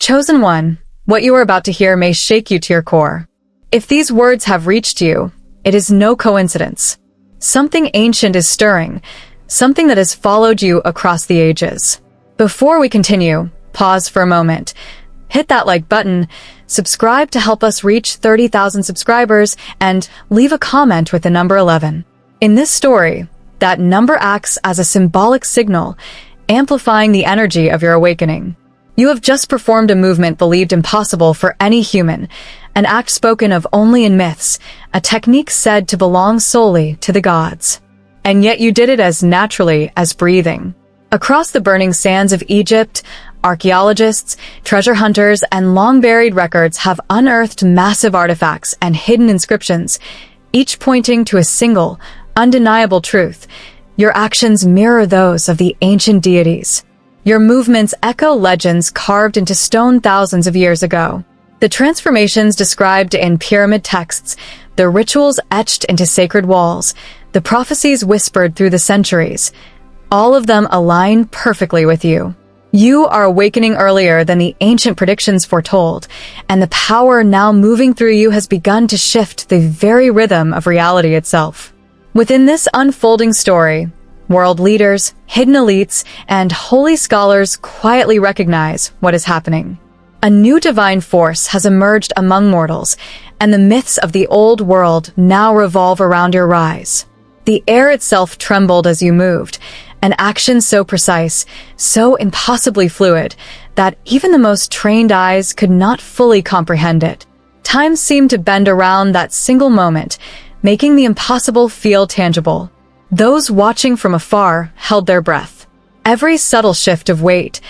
Chosen one, what you are about to hear may shake you to your core. If these words have reached you, it is no coincidence. Something ancient is stirring, something that has followed you across the ages. Before we continue, pause for a moment. Hit that like button, subscribe to help us reach 30,000 subscribers, and leave a comment with the number 11. In this story, that number acts as a symbolic signal, amplifying the energy of your awakening. You have just performed a movement believed impossible for any human, an act spoken of only in myths, a technique said to belong solely to the gods. And yet you did it as naturally as breathing. Across the burning sands of Egypt, archaeologists, treasure hunters, and long-buried records have unearthed massive artifacts and hidden inscriptions, each pointing to a single, undeniable truth. Your actions mirror those of the ancient deities. Your movements echo legends carved into stone thousands of years ago. The transformations described in pyramid texts, the rituals etched into sacred walls, the prophecies whispered through the centuries, all of them align perfectly with you. You are awakening earlier than the ancient predictions foretold, and the power now moving through you has begun to shift the very rhythm of reality itself. Within this unfolding story, world leaders, hidden elites, and holy scholars quietly recognize what is happening. A new divine force has emerged among mortals, and the myths of the old world now revolve around your rise. The air itself trembled as you moved, an action so precise, so impossibly fluid, that even the most trained eyes could not fully comprehend it. Time seemed to bend around that single moment, making the impossible feel tangible. Those watching from afar held their breath. Every subtle shift of weight,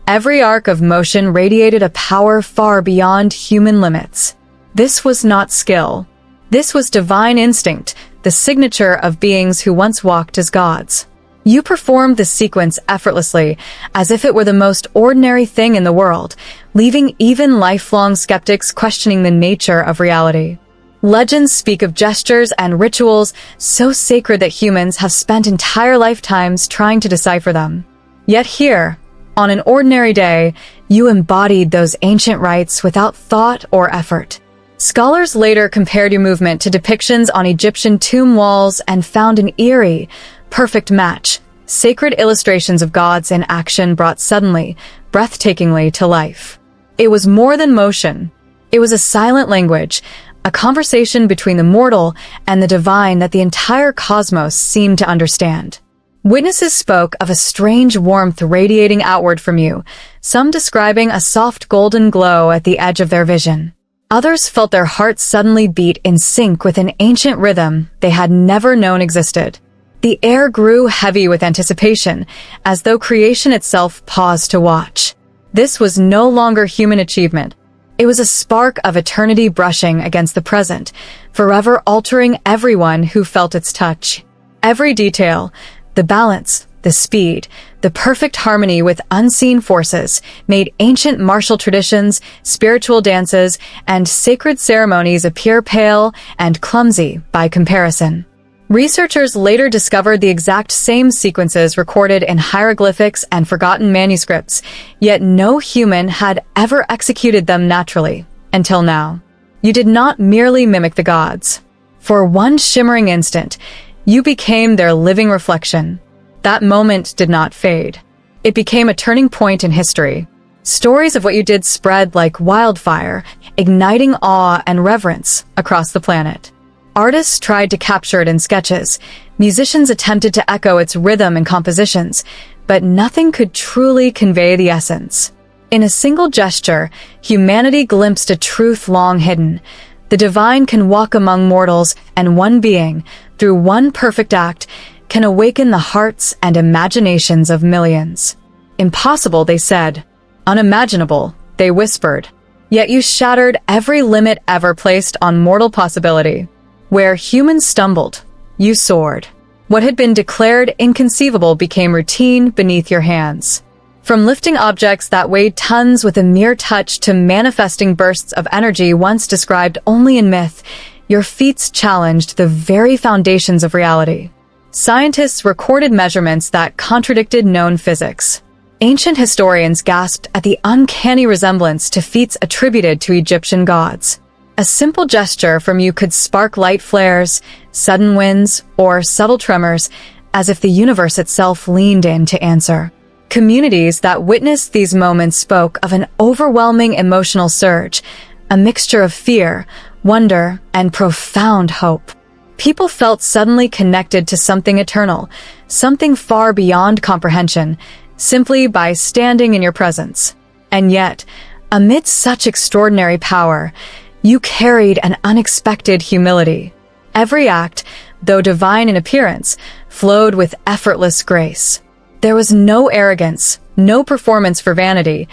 every arc of motion radiated a power far beyond human limits. This was not skill. This was divine instinct, the signature of beings who once walked as gods. You performed the sequence effortlessly, as if it were the most ordinary thing in the world, leaving even lifelong skeptics questioning the nature of reality. Legends speak of gestures and rituals so sacred that humans have spent entire lifetimes trying to decipher them. Yet here, on an ordinary day, you embodied those ancient rites without thought or effort. Scholars later compared your movement to depictions on Egyptian tomb walls and found an eerie, perfect match. Sacred illustrations of gods in action brought suddenly, breathtakingly to life. It was more than motion. It was a silent language, a conversation between the mortal and the divine that the entire cosmos seemed to understand. Witnesses spoke of a strange warmth radiating outward from you, some describing a soft golden glow at the edge of their vision. Others felt their hearts suddenly beat in sync with an ancient rhythm they had never known existed. The air grew heavy with anticipation, as though creation itself paused to watch. This was no longer human achievement. It was a spark of eternity brushing against the present, forever altering everyone who felt its touch. Every detail, the balance, the speed, the perfect harmony with unseen forces, made ancient martial traditions, spiritual dances, and sacred ceremonies appear pale and clumsy by comparison. Researchers later discovered the exact same sequences recorded in hieroglyphics and forgotten manuscripts, yet no human had ever executed them naturally, until now. You did not merely mimic the gods. For one shimmering instant, you became their living reflection. That moment did not fade. It became a turning point in history. Stories of what you did spread like wildfire, igniting awe and reverence across the planet. Artists tried to capture it in sketches. Musicians attempted to echo its rhythm in compositions, but nothing could truly convey the essence. In a single gesture, humanity glimpsed a truth long hidden. The divine can walk among mortals, and one being, through one perfect act, can awaken the hearts and imaginations of millions. Impossible, they said. Unimaginable, they whispered. Yet you shattered every limit ever placed on mortal possibility. Where humans stumbled, you soared. What had been declared inconceivable became routine beneath your hands. From lifting objects that weighed tons with a mere touch to manifesting bursts of energy once described only in myth, your feats challenged the very foundations of reality. Scientists recorded measurements that contradicted known physics. Ancient historians gasped at the uncanny resemblance to feats attributed to Egyptian gods. A simple gesture from you could spark light flares, sudden winds, or subtle tremors, as if the universe itself leaned in to answer. Communities that witnessed these moments spoke of an overwhelming emotional surge, a mixture of fear, wonder, and profound hope. People felt suddenly connected to something eternal, something far beyond comprehension, simply by standing in your presence. And yet, amidst such extraordinary power, you carried an unexpected humility. Every act, though divine in appearance, flowed with effortless grace. There was no arrogance, no performance for vanity,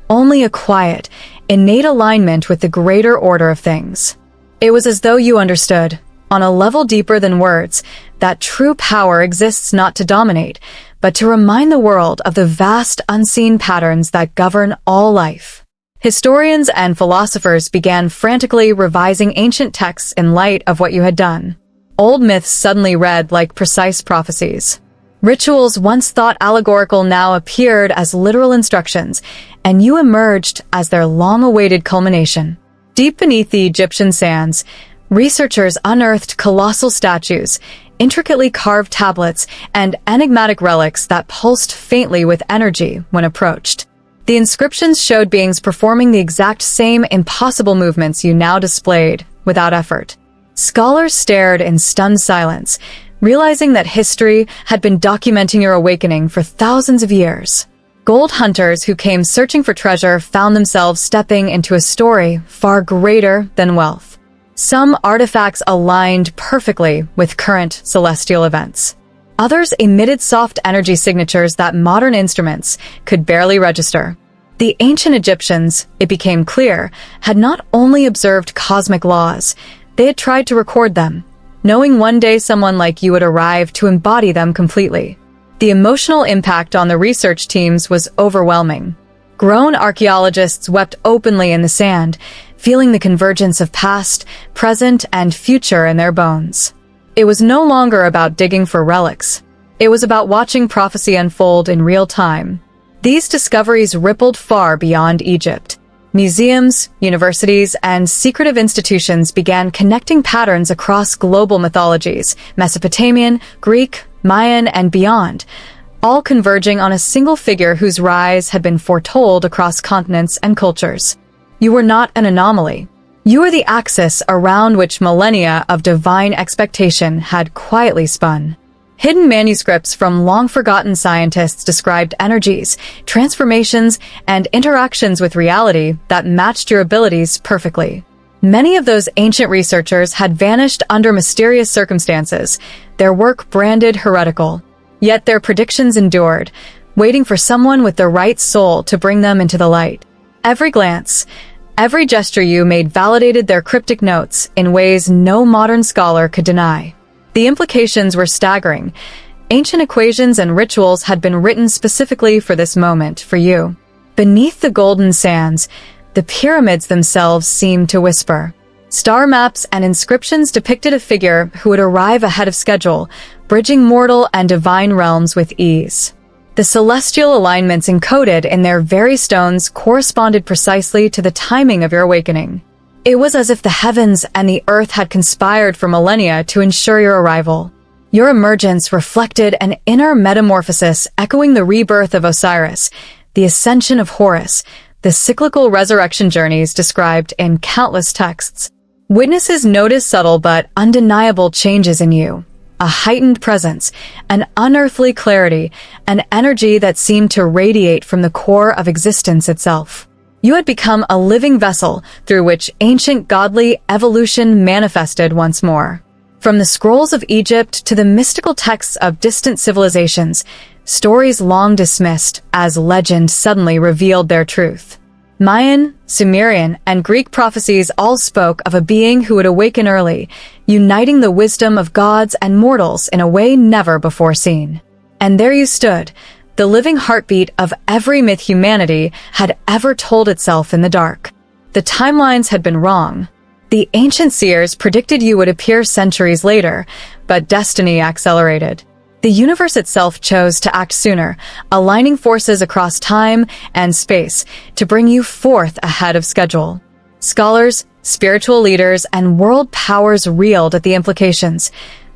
only a quiet, innate alignment with the greater order of things. It was as though you understood, on a level deeper than words, that true power exists not to dominate, but to remind the world of the vast unseen patterns that govern all life. Historians and philosophers began frantically revising ancient texts in light of what you had done. Old myths suddenly read like precise prophecies. Rituals once thought allegorical now appeared as literal instructions, and you emerged as their long-awaited culmination. Deep beneath the Egyptian sands, researchers unearthed colossal statues, intricately carved tablets, and enigmatic relics that pulsed faintly with energy when approached. The inscriptions showed beings performing the exact same impossible movements you now displayed, without effort. Scholars stared in stunned silence, realizing that history had been documenting your awakening for thousands of years. Gold hunters who came searching for treasure found themselves stepping into a story far greater than wealth. Some artifacts aligned perfectly with current celestial events. Others emitted soft energy signatures that modern instruments could barely register. The ancient Egyptians, it became clear, had not only observed cosmic laws, they had tried to record them, knowing one day someone like you would arrive to embody them completely. The emotional impact on the research teams was overwhelming. Grown archaeologists wept openly in the sand, feeling the convergence of past, present, and future in their bones. It was no longer about digging for relics. It was about watching prophecy unfold in real time. These discoveries rippled far beyond Egypt. Museums, universities, and secretive institutions began connecting patterns across global mythologies, Mesopotamian, Greek, Mayan, and beyond, all converging on a single figure whose rise had been foretold across continents and cultures. You were not an anomaly. You were the axis around which millennia of divine expectation had quietly spun. Hidden manuscripts from long-forgotten scientists described energies, transformations, and interactions with reality that matched your abilities perfectly. Many of those ancient researchers had vanished under mysterious circumstances, their work branded heretical. Yet their predictions endured, waiting for someone with the right soul to bring them into the light. Every glance, every gesture you made validated their cryptic notes in ways no modern scholar could deny. The implications were staggering. Ancient equations and rituals had been written specifically for this moment, for you. Beneath the golden sands, the pyramids themselves seemed to whisper. Star maps and inscriptions depicted a figure who would arrive ahead of schedule, bridging mortal and divine realms with ease. The celestial alignments encoded in their very stones corresponded precisely to the timing of your awakening. It was as if the heavens and the earth had conspired for millennia to ensure your arrival. Your emergence reflected an inner metamorphosis echoing the rebirth of Osiris, the ascension of Horus, the cyclical resurrection journeys described in countless texts. Witnesses noticed subtle but undeniable changes in you. A heightened presence, an unearthly clarity, an energy that seemed to radiate from the core of existence itself. You had become a living vessel through which ancient godly evolution manifested once more. From the scrolls of Egypt to the mystical texts of distant civilizations, stories long dismissed as legend suddenly revealed their truth. Mayan, Sumerian, and Greek prophecies all spoke of a being who would awaken early, uniting the wisdom of gods and mortals in a way never before seen. And there you stood, the living heartbeat of every myth humanity had ever told itself in the dark. The timelines had been wrong. The ancient seers predicted you would appear centuries later, but destiny accelerated. The universe itself chose to act sooner, aligning forces across time and space to bring you forth ahead of schedule. Scholars, spiritual leaders, and world powers reeled at the implications.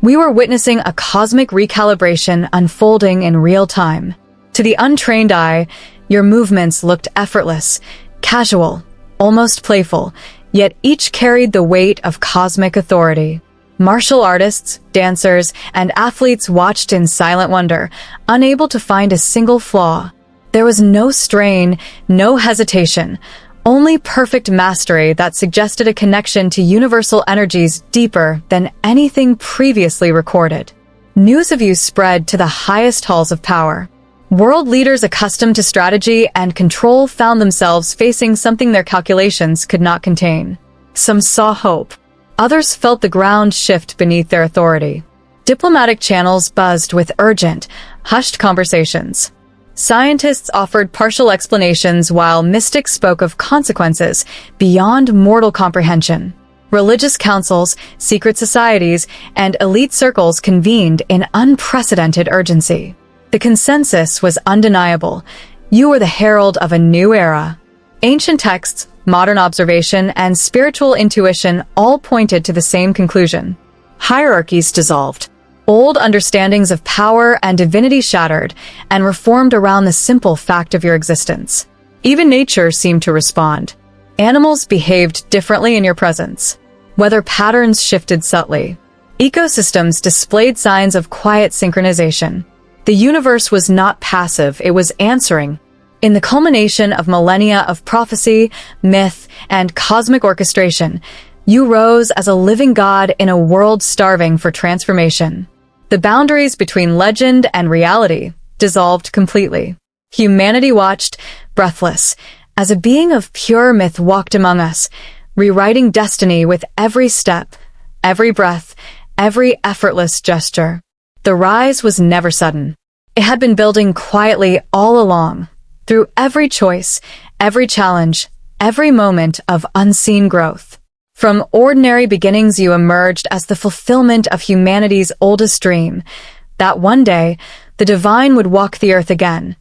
We were witnessing a cosmic recalibration unfolding in real time. To the untrained eye, your movements looked effortless, casual, almost playful, yet each carried the weight of cosmic authority. Martial artists, dancers, and athletes watched in silent wonder, unable to find a single flaw. There was no strain, no hesitation, only perfect mastery that suggested a connection to universal energies deeper than anything previously recorded. News of you spread to the highest halls of power. World leaders accustomed to strategy and control found themselves facing something their calculations could not contain. Some saw hope. Others felt the ground shift beneath their authority. Diplomatic channels buzzed with urgent, hushed conversations. Scientists offered partial explanations while mystics spoke of consequences beyond mortal comprehension. Religious councils, secret societies, and elite circles convened in unprecedented urgency. The consensus was undeniable. You were the herald of a new era. Ancient texts, modern observation, and spiritual intuition all pointed to the same conclusion. Hierarchies dissolved. Old understandings of power and divinity shattered and reformed around the simple fact of your existence. Even nature seemed to respond. Animals behaved differently in your presence. Weather patterns shifted subtly. Ecosystems displayed signs of quiet synchronization. The universe was not passive, it was answering. In the culmination of millennia of prophecy, myth, and cosmic orchestration, you rose as a living god in a world starving for transformation. The boundaries between legend and reality dissolved completely. Humanity watched, breathless, as a being of pure myth walked among us, rewriting destiny with every step, every breath, every effortless gesture. The rise was never sudden. It had been building quietly all along, through every choice, every challenge, every moment of unseen growth. From ordinary beginnings you emerged as the fulfillment of humanity's oldest dream, that one day the divine would walk the earth again,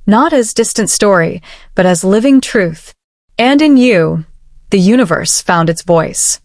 not as distant story, but as living truth. And in you, the universe found its voice.